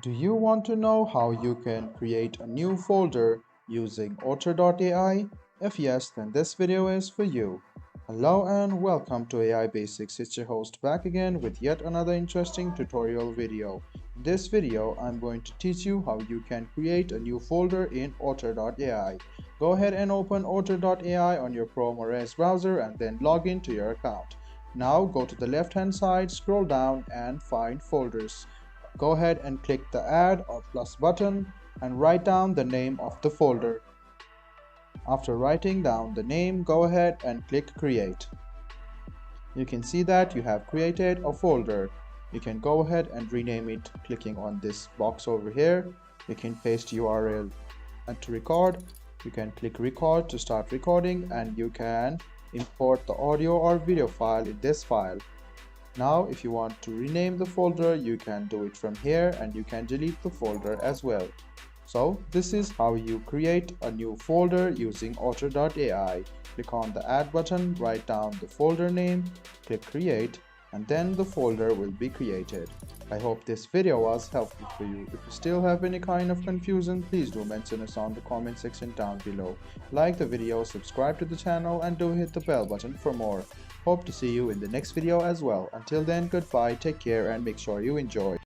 Do you want to know how you can create a new folder using Otter AI? If yes, then this video is for you. Hello and welcome to AI Basics. It's your host back again with yet another interesting tutorial video. In this video, I'm going to teach you how you can create a new folder in Otter AI. Go ahead and open Otter AI on your Chrome or Edge browser and then log into your account. Now go to the left hand side, scroll down and find folders. Go ahead and click the add or plus button and write down the name of the folder. After writing down the name, go ahead and click create. You can see that you have created a folder. You can go ahead and rename it clicking on this box over here. You can paste URL and to record. You can click record to start recording, and you can import the audio or video file in this file. Now if you want to rename the folder, you can do it from here, and you can delete the folder as well. So this is how you create a new folder using Otter AI. Click on the add button, write down the folder name, click create, and then the folder will be created. I hope this video was helpful for you. If you still have any kind of confusion, please do mention us on the comment section down below. Like the video, subscribe to the channel, and do hit the bell button for more. Hope to see you in the next video as well. Until then, goodbye, take care, and make sure you enjoy.